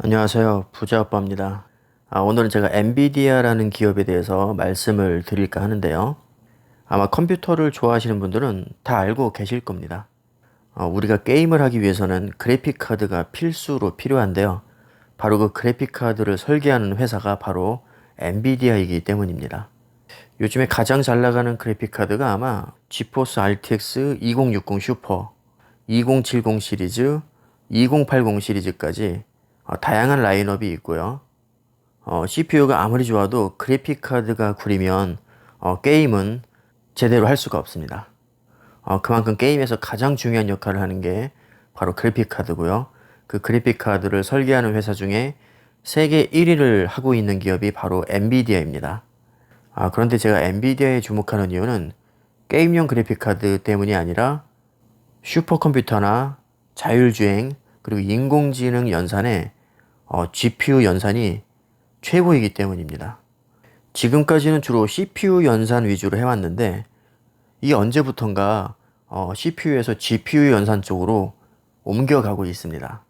안녕하세요. 부자아빠입니다. 오늘은 제가 엔비디아라는 기업에 대해서 말씀을 드릴까 하는데요. 아마 컴퓨터를 좋아하시는 분들은 다 알고 계실 겁니다. 우리가 게임을 하기 위해서는 그래픽 카드가 필수로 필요한데요. 바로 그 그래픽 카드를 설계하는 회사가 바로 엔비디아이기 때문입니다. 요즘에 가장 잘 나가는 그래픽 카드가 아마 지포스 RTX 2060 슈퍼, 2070 시리즈, 2080 시리즈까지 다양한 라인업이 있고요. CPU가 아무리 좋아도 그래픽 카드가 구리면 게임은 제대로 할 수가 없습니다. 그만큼 게임에서 가장 중요한 역할을 하는 게 바로 그래픽 카드고요. 그 그래픽 카드를 설계하는 회사 중에 세계 1위를 하고 있는 기업이 바로 엔비디아입니다. 그런데 제가 엔비디아에 주목하는 이유는 게임용 그래픽 카드 때문이 아니라 슈퍼컴퓨터나 자율주행 그리고 인공지능 연산에 GPU 연산이 최고이기 때문입니다. 지금까지는 주로 CPU 연산 위주로 해왔는데 이게 언제부턴가 CPU에서 GPU 연산 쪽으로 옮겨가고 있습니다.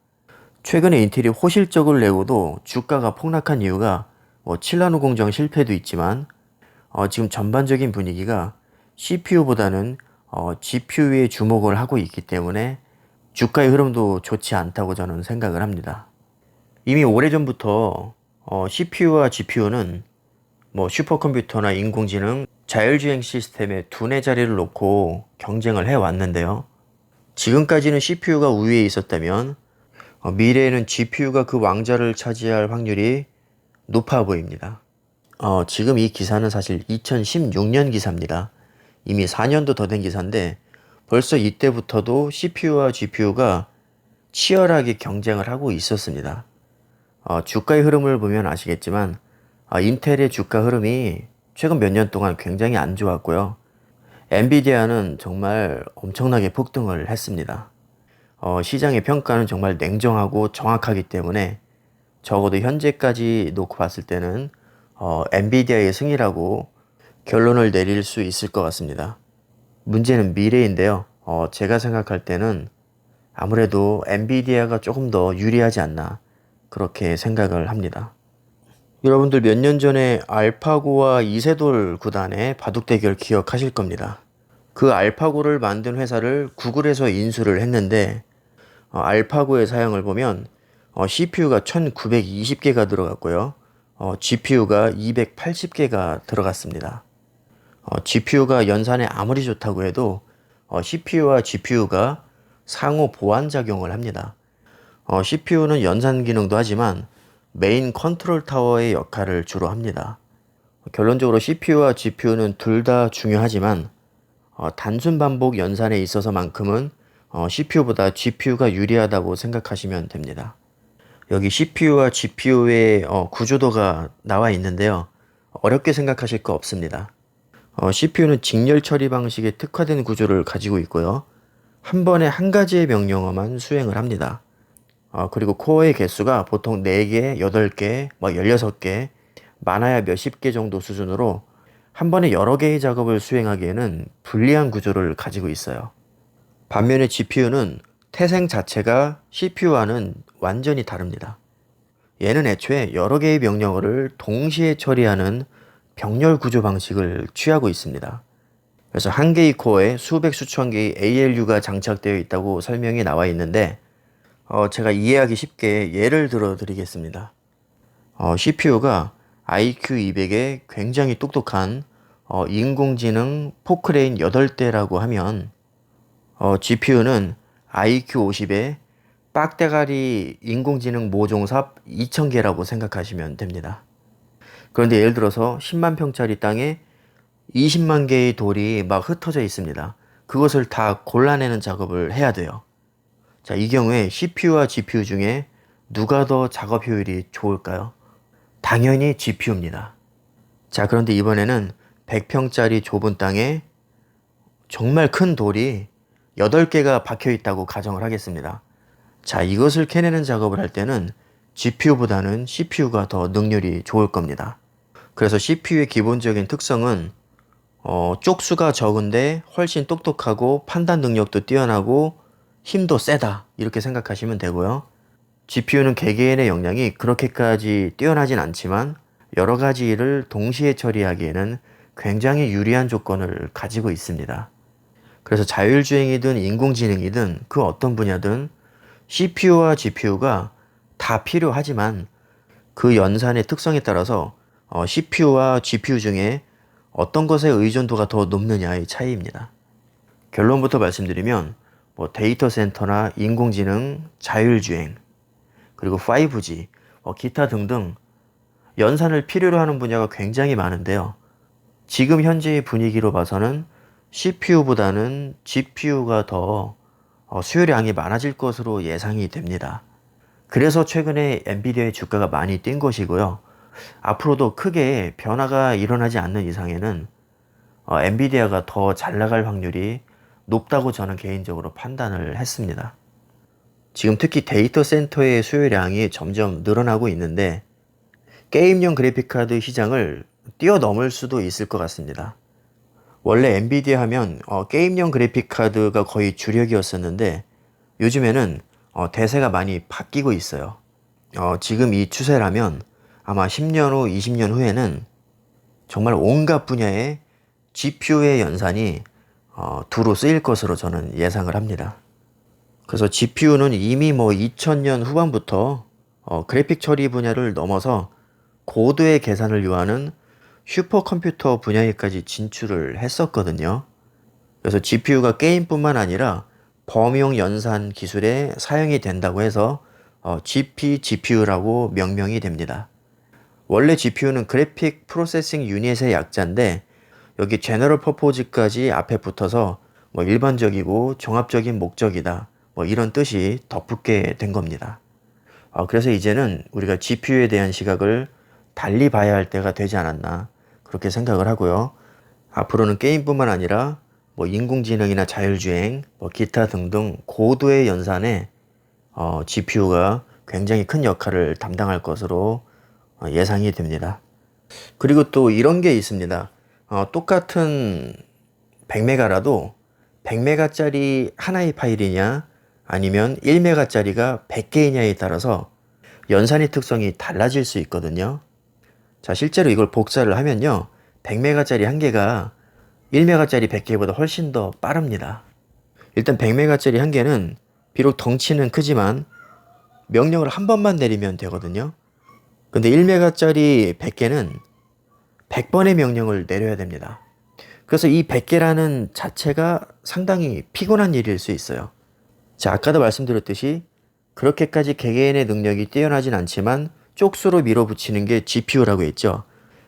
최근에 인텔이 호실적을 내고도 주가가 폭락한 이유가 칠라노 공정 실패도 있지만 지금 전반적인 분위기가 CPU보다는 GPU에 주목을 하고 있기 때문에 주가의 흐름도 좋지 않다고 저는 생각을 합니다. 이미 오래전부터 CPU와 GPU는 슈퍼컴퓨터나 인공지능, 자율주행 시스템의 두뇌 자리를 놓고 경쟁을 해왔는데요. 지금까지는 CPU가 우위에 있었다면 미래에는 GPU가 그 왕좌를 차지할 확률이 높아 보입니다. 지금 이 기사는 사실 2016년 기사입니다. 이미 4년도 더 된 기사인데 벌써 이때부터도 CPU와 GPU가 치열하게 경쟁을 하고 있었습니다. 주가의 흐름을 보면 아시겠지만 인텔의 주가 흐름이 최근 몇 년 동안 굉장히 안 좋았고요. 엔비디아는 정말 엄청나게 폭등을 했습니다. 시장의 평가는 정말 냉정하고 정확하기 때문에 적어도 현재까지 놓고 봤을 때는 엔비디아의 승리라고 결론을 내릴 수 있을 것 같습니다. 문제는 미래인데요. 제가 생각할 때는 아무래도 엔비디아가 조금 더 유리하지 않나 그렇게 생각을 합니다. 여러분들 몇 년 전에 알파고와 이세돌 구단의 바둑 대결 기억하실 겁니다. 그 알파고를 만든 회사를 구글에서 인수를 했는데 알파고의 사양을 보면 CPU가 1920개가 들어갔고요. GPU가 280개가 들어갔습니다. GPU가 연산에 아무리 좋다고 해도 CPU와 GPU가 상호 보완 작용을 합니다. CPU는 연산 기능도 하지만 메인 컨트롤 타워의 역할을 주로 합니다. 결론적으로 CPU와 GPU는 둘 다 중요하지만 단순 반복 연산에 있어서만큼은 CPU보다 GPU가 유리하다고 생각하시면 됩니다. 여기 CPU와 GPU의 구조도가 나와 있는데요. 어렵게 생각하실 거 없습니다. CPU는 직렬 처리 방식에 특화된 구조를 가지고 있고요. 한 번에 한 가지의 명령어만 수행을 합니다. 그리고 코어의 개수가 보통 4개, 8개, 16개, 많아야 몇십 개 정도 수준으로 한 번에 여러 개의 작업을 수행하기에는 불리한 구조를 가지고 있어요. 반면에 GPU는 태생 자체가 CPU와는 완전히 다릅니다. 얘는 애초에 여러 개의 명령어를 동시에 처리하는 병렬 구조 방식을 취하고 있습니다. 그래서 한 개의 코어에 수백 수천 개의 ALU가 장착되어 있다고 설명이 나와 있는데 제가 이해하기 쉽게 예를 들어 드리겠습니다. CPU가 IQ200에 굉장히 똑똑한 인공지능 포크레인 8대라고 하면 GPU는 IQ50에 빡대가리 인공지능 모종삽 2000개라고 생각하시면 됩니다. 그런데 예를 들어서 10만 평짜리 땅에 20만 개의 돌이 막 흩어져 있습니다. 그것을 다 골라내는 작업을 해야 돼요. 자, 이 경우에 CPU와 GPU 중에 누가 더 작업 효율이 좋을까요? 당연히 GPU입니다. 자, 그런데 이번에는 100평짜리 좁은 땅에 정말 큰 돌이 8개가 박혀 있다고 가정을 하겠습니다. 자, 이것을 캐내는 작업을 할 때는 GPU보다는 CPU가 더 능률이 좋을 겁니다. 그래서 CPU의 기본적인 특성은 쪽수가 적은데 훨씬 똑똑하고 판단 능력도 뛰어나고 힘도 세다 이렇게 생각하시면 되고요. GPU는 개개인의 역량이 그렇게까지 뛰어나진 않지만 여러 가지 일을 동시에 처리하기에는 굉장히 유리한 조건을 가지고 있습니다. 그래서 자율주행이든 인공지능이든 그 어떤 분야든 CPU와 GPU가 다 필요하지만 그 연산의 특성에 따라서 CPU와 GPU 중에 어떤 것의 의존도가 더 높느냐의 차이입니다. 결론부터 말씀드리면 데이터 센터나 인공지능, 자율주행, 그리고 5G, 기타 등등 연산을 필요로 하는 분야가 굉장히 많은데요. 지금 현재의 분위기로 봐서는 CPU보다는 GPU가 더 수요량이 많아질 것으로 예상이 됩니다. 그래서 최근에 엔비디아의 주가가 많이 뛴 것이고요. 앞으로도 크게 변화가 일어나지 않는 이상에는 엔비디아가 더 잘 나갈 확률이 높다고 저는 개인적으로 판단을 했습니다. 지금 특히 데이터 센터의 수요량이 점점 늘어나고 있는데 게임용 그래픽카드 시장을 뛰어넘을 수도 있을 것 같습니다. 원래 엔비디아 하면 게임용 그래픽카드가 거의 주력이었었는데 요즘에는 대세가 많이 바뀌고 있어요. 지금 이 추세라면 아마 10년 후, 20년 후에는 정말 온갖 분야의 GPU의 연산이 두루 쓰일 것으로 저는 예상을 합니다. 그래서 GPU는 이미 2000년 후반부터 그래픽 처리 분야를 넘어서 고도의 계산을 요하는 슈퍼컴퓨터 분야에까지 진출을 했었거든요. 그래서 GPU가 게임뿐만 아니라 범용 연산 기술에 사용이 된다고 해서 GPGPU라고 명명이 됩니다. 원래 GPU는 그래픽 프로세싱 유닛의 약자인데 여기 제너럴 퍼포즈까지 앞에 붙어서 일반적이고 종합적인 목적이다, 이런 뜻이 덧붙게 된 겁니다. 그래서 이제는 우리가 GPU에 대한 시각을 달리 봐야 할 때가 되지 않았나 그렇게 생각을 하고요. 앞으로는 게임뿐만 아니라 인공지능이나 자율주행, 기타 등등 고도의 연산에 GPU가 굉장히 큰 역할을 담당할 것으로 예상이 됩니다. 그리고 또 이런 게 있습니다. 똑같은 100메가라도 100메가짜리 하나의 파일이냐 아니면 1메가짜리가 100개이냐에 따라서 연산의 특성이 달라질 수 있거든요. 자, 실제로 이걸 복사를 하면요. 100메가짜리 한 개가 1메가짜리 100개보다 훨씬 더 빠릅니다. 일단 100메가짜리 한 개는 비록 덩치는 크지만 명령을 한 번만 내리면 되거든요. 근데 1메가짜리 100개는 100번의 명령을 내려야 됩니다. 그래서 이 100개라는 자체가 상당히 피곤한 일일 수 있어요. 자, 아까도 말씀드렸듯이 그렇게까지 개개인의 능력이 뛰어나진 않지만 쪽수로 밀어붙이는 게 GPU라고 했죠.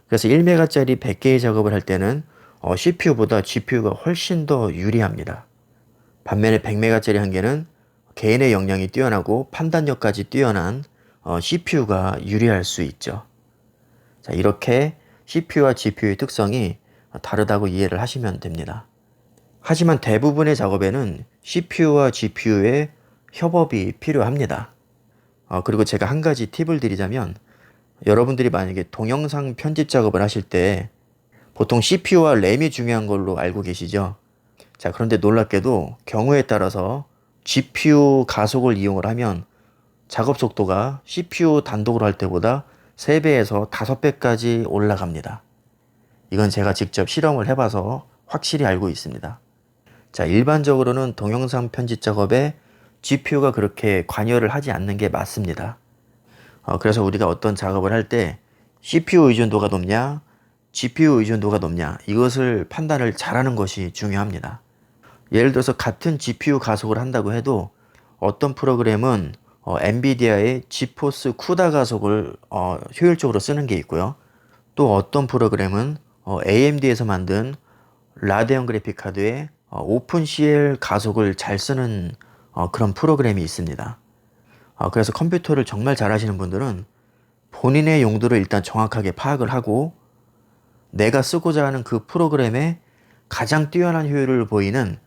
그래서 1메가짜리 100개의 작업을 할 때는 CPU보다 GPU가 훨씬 더 유리합니다. 반면에 100메가짜리 한 개는 개인의 역량이 뛰어나고 판단력까지 뛰어난 CPU가 유리할 수 있죠. 자, 이렇게 CPU와 GPU의 특성이 다르다고 이해를 하시면 됩니다. 하지만 대부분의 작업에는 CPU와 GPU의 협업이 필요합니다. 그리고 제가 한 가지 팁을 드리자면 여러분들이 만약에 동영상 편집 작업을 하실 때 보통 CPU와 램이 중요한 걸로 알고 계시죠? 자, 그런데 놀랍게도 경우에 따라서 GPU 가속을 이용을 하면 작업 속도가 CPU 단독으로 할 때보다 3배에서 5배까지 올라갑니다. 이건 제가 직접 실험을 해봐서 확실히 알고 있습니다. 자, 일반적으로는 동영상 편집 작업에 GPU가 그렇게 관여를 하지 않는 게 맞습니다. 그래서 우리가 어떤 작업을 할 때 CPU 의존도가 높냐, GPU 의존도가 높냐, 이것을 판단을 잘하는 것이 중요합니다. 예를 들어서 같은 GPU 가속을 한다고 해도 어떤 프로그램은 엔비디아의 지포스 쿠다 가속을 효율적으로 쓰는 게 있고요. 또 어떤 프로그램은 AMD에서 만든 라데온 그래픽 카드의 오픈CL 가속을 잘 쓰는 그런 프로그램이 있습니다. 그래서 컴퓨터를 정말 잘하시는 분들은 본인의 용도를 일단 정확하게 파악을 하고 내가 쓰고자 하는 그 프로그램에 가장 뛰어난 효율을 보이는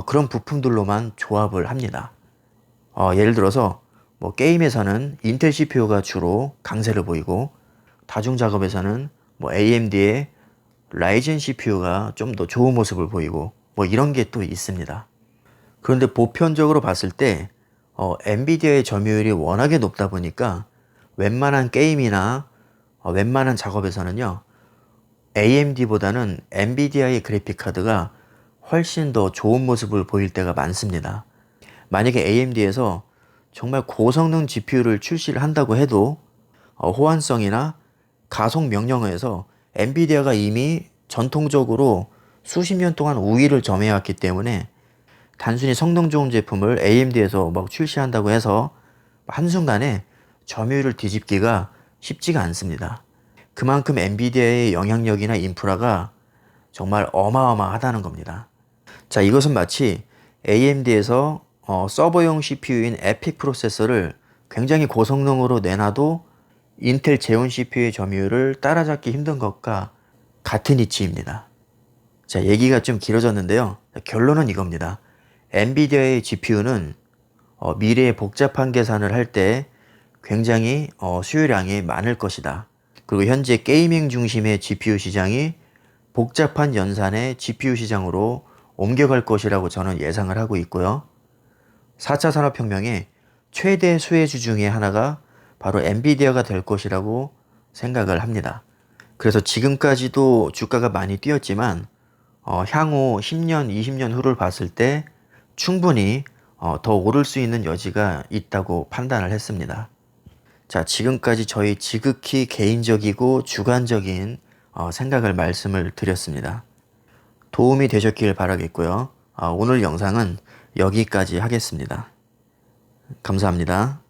그런 부품들로만 조합을 합니다. 예를 들어서 게임에서는 인텔 CPU가 주로 강세를 보이고 다중작업에서는 AMD의 라이젠 CPU가 좀 더 좋은 모습을 보이고 이런 게 또 있습니다. 그런데 보편적으로 봤을 때 엔비디아의 점유율이 워낙에 높다 보니까 웬만한 게임이나 웬만한 작업에서는요, AMD보다는 엔비디아의 그래픽 카드가 훨씬 더 좋은 모습을 보일 때가 많습니다. 만약에 AMD에서 정말 고성능 GPU를 출시를 한다고 해도 호환성이나 가속 명령어에서 엔비디아가 이미 전통적으로 수십 년 동안 우위를 점해왔기 때문에 단순히 성능 좋은 제품을 AMD에서 막 출시한다고 해서 한순간에 점유율을 뒤집기가 쉽지가 않습니다. 그만큼 엔비디아의 영향력이나 인프라가 정말 어마어마하다는 겁니다. 자, 이것은 마치 AMD에서 서버용 CPU인 에픽 프로세서를 굉장히 고성능으로 내놔도 인텔 제온 CPU의 점유율을 따라잡기 힘든 것과 같은 이치입니다. 자, 얘기가 좀 길어졌는데요. 결론은 이겁니다. 엔비디아의 GPU는 미래의 복잡한 계산을 할 때 굉장히 수요량이 많을 것이다. 그리고 현재 게이밍 중심의 GPU 시장이 복잡한 연산의 GPU 시장으로 옮겨갈 것이라고 저는 예상을 하고 있고요. 4차 산업혁명의 최대 수혜주 중에 하나가 바로 엔비디아가 될 것이라고 생각을 합니다. 그래서 지금까지도 주가가 많이 뛰었지만 향후 10년, 20년 후를 봤을 때 충분히 더 오를 수 있는 여지가 있다고 판단을 했습니다. 자, 지금까지 저희 지극히 개인적이고 주관적인 생각을 말씀을 드렸습니다. 도움이 되셨길 바라겠고요. 오늘 영상은 여기까지 하겠습니다. 감사합니다.